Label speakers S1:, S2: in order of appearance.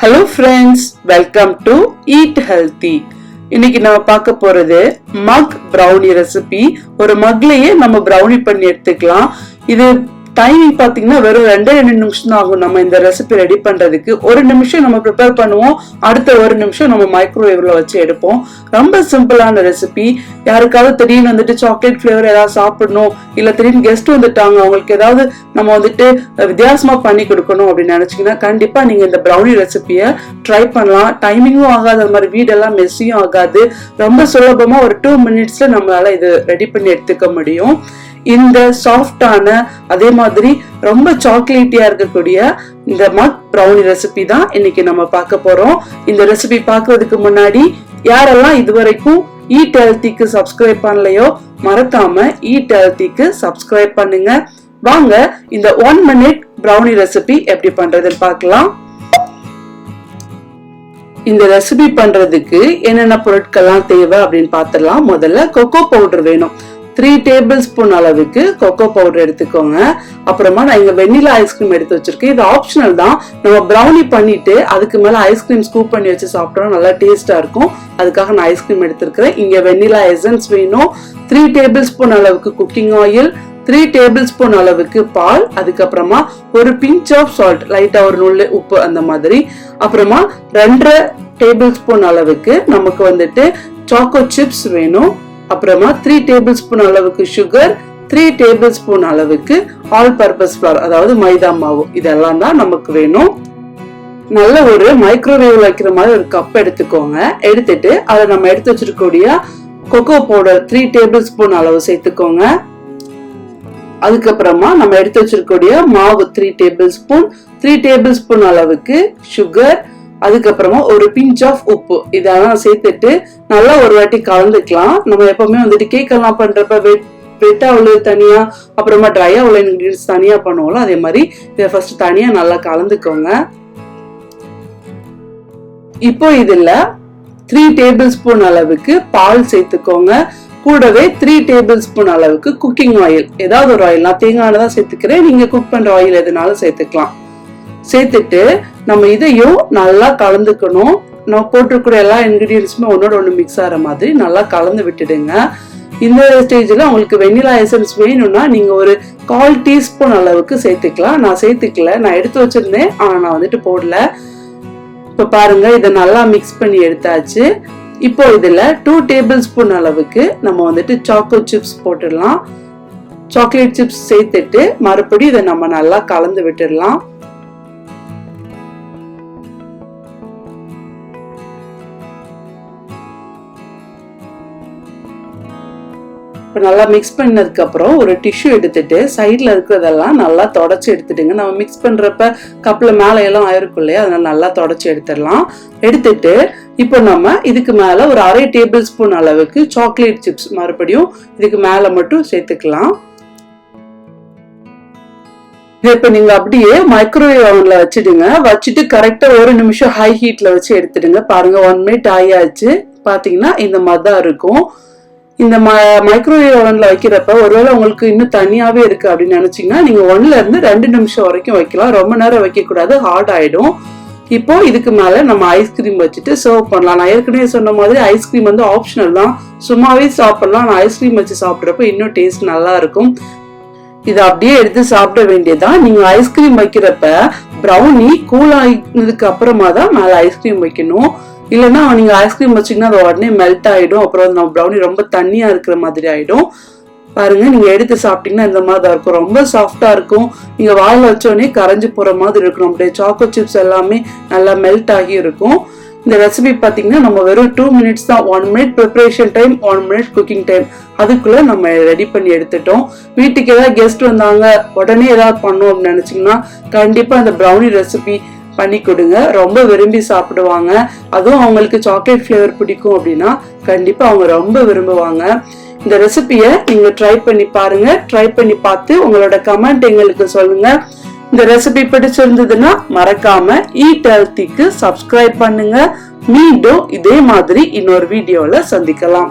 S1: Hello friends, welcome to Eat Healthy. இன்னைக்கு நம்ம பார்க்க போறது மக் brownie ரெசிபி. ஒரு மக்லயே நம்ம brownie பண்ணி எடுத்துக்கலாம். இது டைமிங் பாத்தீங்கன்னா வெறும் 2 நிமிஷம் தான் ஆகும். நம்ம இந்த ரெசிபி ரெடி பண்றதுக்கு 1 நிமிஷம் நம்ம ப்ரிப்பேர் பண்ணுவோம், அடுத்த 1 நிமிஷம் நம்ம மைக்ரோவேவ்ல வச்சு எடுப்போம். ரொம்ப சிம்பிளான ரெசிபி. யாருக்காவது திடீர்னு வந்துட்டு சாக்லேட் ஃபிளேவர் ஏதாவது சாப்பிடணும், இல்ல திடீர்னு கெஸ்ட் வந்துட்டாங்க, அவங்களுக்கு ஏதாவது நம்ம வந்துட்டு வித்தியாசமா பண்ணி கொடுக்கணும் அப்படின்னு நினைச்சீங்கன்னா கண்டிப்பா நீங்க இந்த brownie ரெசிபியை ட்ரை பண்ணலாம். டைமிங்கும் ஆகாது, அந்த மாதிரி வீடெல்லாம் மெஸ்ஸியும் ஆகாது. ரொம்ப சுலபமா ஒரு 2 மினிட்ஸ்ல நம்மளால இது ரெடி பண்ணி எடுத்துக்க முடியும். இந்த சாஃப்டான அதே மாதிரி ரொம்ப சாக்லேட்டியா இருக்கக்கூடிய இந்த மக் brownie ரெசிபி தான் இன்னைக்கு நம்ம பார்க்க போறோம். இந்த ரெசிபி பார்க்கிறதுக்கு முன்னாடி யாரெல்லாம் இதுவரைக்கும் ஈட் ஹெல்த்திக்கு சப்ஸ்கிரைப் பண்ணலையோ மறக்காம ஈட் ஹெல்த்திக்கு சப்ஸ்கிரைப் பண்ணுங்க. வாங்க இந்த 1 மினிட் brownie ரெசிபி எப்படி பண்றதுன்னு பார்க்கலாம். இந்த ரெசிபி பண்றதுக்கு என்னென்ன பொருட்கள்லாம் தேவை அப்படின்னு பார்த்துடலாம். முதல்ல கொக்கோ பவுடர் வேணும். 3 டேபிள் ஸ்பூன் அளவுக்கு கொக்கோ பவுடர் எடுத்துக்கோங்க. அப்புறமா நான் இங்க வெண்ணிலா ஐஸ்கிரீம் எடுத்து வச்சிருக்கேன். இது ஆப்ஷனல் தான். நம்ம brownie பண்ணிட்டு அதுக்கு மேல ஐஸ்கிரீம் ஸ்கூப் பண்ணி வச்சு சாப்பிட்டோம்னா நல்லா டேஸ்டா இருக்கும். அதுக்காக நான் ஐஸ்கிரீம் எடுத்திருக்கிறேன். இங்க வெண்ணிலா எசன்ஸ் வேணும். 3 டேபிள் ஸ்பூன் அளவுக்கு குக்கிங் ஆயில், 3 டேபிள் ஸ்பூன் அளவுக்கு பால், அதுக்கப்புறமா ஒரு பிஞ்ச் ஆஃப் சால்ட், லைட்டா ஒரு நுள்ளு உப்பு அந்த மாதிரி. அப்புறமா 2 டேபிள் ஸ்பூன் அளவுக்கு நமக்கு வந்துட்டு சாக்கோ சிப்ஸ் வேணும். அப்புறமா 3 டேபிள் ஸ்பூன் அளவுக்கு சுகர், 3 டேபிள் ஸ்பூன் அளவுக்கு ஆல் பர்பஸ் ஃப்ளோர், அதாவது மைதா மாவு. இதெல்லாம் தான் நமக்கு வேணும். நல்ல ஒரு மைக்ரோவேவ்ல வைக்கிற மாதிரி ஒரு கப் எடுத்துக்கோங்க. எடுத்துட்டு அதை நம்ம எடுத்து வச்சிருக்கக்கூடிய கொக்கோ பவுடர் 3 டேபிள் ஸ்பூன் அளவு சேர்த்துக்கோங்க. அதுக்கப்புறமா நம்ம எடுத்து வச்சிருக்கக்கூடிய மாவு 3 டேபிள் ஸ்பூன், 3 டேபிள் ஸ்பூன் அளவுக்கு சுகர், அதுக்கப்புறமா ஒரு பிஞ்ச் ஆஃப் உப்பு, இதெல்லாம் சேர்த்துட்டு நல்லா ஒரு வாட்டி கலந்துக்கலாம். நம்ம எப்பவுமே வந்துட்டு கேக் எல்லாம் பண்றப்ப வெட்டா உள்ள தனியா, அப்புறமா ட்ரையா உள்ள இன்கிரீடியன்ஸ் தனியா பண்ணுவோம்ல, அதே மாதிரி இதை ஃபர்ஸ்ட் தனியா நல்லா கலந்துக்கோங்க. இப்போ இதுல 3 டேபிள் ஸ்பூன் அளவுக்கு பால் சேர்த்துக்கோங்க. கூடவே 3 டேபிள் ஸ்பூன் அளவுக்கு குக்கிங் ஆயில், ஏதாவது ஒரு ஆயில், நான் தேங்காய் தான் சேர்த்துக்கிறேன், நீங்க குக் பண்ற ஆயில் எதுனாலும் சேர்த்துக்கலாம். சேர்த்துட்டு நம்ம இதையும் நல்லா கலந்துக்கணும். நான் போட்டிருக்கிற எல்லா இன்கிரீடியன்ஸுமே ஒன்னோட ஒன்று மிக்ஸ் ஆகிற மாதிரி நல்லா கலந்து விட்டுடுங்க. இந்த ஸ்டேஜ்ல உங்களுக்கு வெண்ணிலா எசன்ஸ் வேணும்னா நீங்க ஒரு 1/4 டீஸ்பூன் அளவுக்கு சேர்த்துக்கலாம். நான் சேர்த்துக்கல, நான் எடுத்து வச்சிருந்தேன், ஆனா நான் வந்துட்டு போடல. இப்ப பாருங்க, இதை நல்லா மிக்ஸ் பண்ணி எடுத்தாச்சு. இப்போ இதுல 2 டேபிள் ஸ்பூன் அளவுக்கு நம்ம வந்துட்டு சாக்கோ சிப்ஸ் போட்டுடலாம். சாக்லேட் சிப்ஸ் சேர்த்துட்டு மறுபடியும் இதை நம்ம நல்லா கலந்து விட்டுடலாம். நல்லா மிக்ஸ் பண்ணதுக்கு அப்புறம் ஒரு டிஷ்யூ எடுத்துட்டு சைட்ல இருக்கிறதெல்லாம் நல்லா தொடச்சி எடுத்துடுங்க. நம்ம மிக்ஸ் பண்றப்ப கப்ல மேல எல்லாம் ஆயிருக்கும் இல்லையா, அதனால நல்லா தொடச்சி எடுத்துடலாம். எடுத்துட்டு இப்போ நம்ம இதுக்கு மேல ஒரு 1/2 டேபிள் ஸ்பூன் அளவுக்கு சாக்லேட் சிப்ஸ் மறுபடியும் இதுக்கு மேல மட்டும் சேர்த்துக்கலாம். இப்ப நீங்க அப்படியே மைக்ரோவேவ் ஓவன்ல வச்சிடுங்க. வச்சுட்டு கரெக்டா 1 நிமிஷம் ஹை ஹீட்ல வச்சு எடுத்துடுங்க. பாருங்க 1 மினிட் ஆயாச்சு. பாத்தீங்கன்னா இந்த மாதிரி தான் இருக்கும். இந்த மைக்ரோவேவ் ஓவன்ல வைக்கிறப்ப ஒருவேளை உங்களுக்கு இன்னும் தனியாவே இருக்கு அப்படின்னு நினைச்சீங்கன்னா நீங்க 1ல இருந்து 2 நிமிஷம் வரைக்கும் வைக்கலாம். ரொம்ப நேரம் வைக்க கூடாது, ஹார்ட் ஆயிடும். இப்போ இதுக்கு மேல நம்ம ஐஸ்கிரீம் வச்சுட்டு சர்வ் பண்ணலாம். நான் ஏற்கனவே சொன்ன மாதிரி ஐஸ்கிரீம் வந்து ஆப்ஷனல் தான், சும்மாவே சாப்பிடலாம். நான் ஐஸ்கிரீம் வச்சு சாப்பிட்றப்ப இன்னும் டேஸ்ட் நல்லா இருக்கும். இதை அப்படியே எடுத்து சாப்பிட வேண்டியதான். நீங்க ஐஸ்கிரீம் வைக்கிறப்ப brownie கூல் ஆகினதுக்கு அப்புறமா தான் மேல ஐஸ்கிரீம் வைக்கணும். இல்லைன்னா நீங்க ஐஸ்கிரீம் வச்சீங்கன்னா அது உடனே மெல்ட் ஆயிடும். அப்புறம் நம்ம brownie ரொம்ப தண்ணியா இருக்கிற மாதிரி ஆயிடும். பாருங்க, நீங்க எடுத்து சாப்பிட்டீங்கன்னா இந்த மாதிரி தான் இருக்கும். ரொம்ப சாஃப்டா இருக்கும். நீங்க வாயில வச்சோடனே கரைஞ்சு போற மாதிரி இருக்கும். அப்படியே சாக்கோ சிப்ஸ் எல்லாமே நல்லா மெல்ட் ஆகி இருக்கும். இந்த ரெசிபி பாத்தீங்கன்னா நம்ம வெறும் 2 மினிட்ஸ் தான். 1 minute preparation time, 1 minute cooking time, அதுக்குள்ள நம்ம ரெடி பண்ணி எடுத்துட்டோம். வீட்டுக்கு ஏதாவது கெஸ்ட் வந்தாங்க, உடனே ஏதாவது பண்ணோம் அப்படின்னு நினைச்சீங்கன்னா கண்டிப்பா இந்த brownie ரெசிபி பண்ணி கொடுங்க. ரொம்ப விரும்பி சாப்பிடுவாங்க. அதுவும் அவங்களுக்கு சாக்லேட் ஃபிளேவர் பிடிக்கும் அப்படின்னா கண்டிப்பா அவங்க ரொம்ப விரும்புவாங்க. இந்த ரெசிபியை நீங்க ட்ரை பண்ணி பாருங்க. ட்ரை பண்ணி பார்த்து உங்களோட கமெண்ட் எங்களுக்கு சொல்லுங்க. இந்த ரெசிபி பிடிச்சிருந்ததுன்னா மறக்காம ஈட் ஹெல்த்திக்கு சப்ஸ்கிரைப் பண்ணுங்க. மீண்டும் இதே மாதிரி இன்னொரு வீடியோல சந்திக்கலாம்.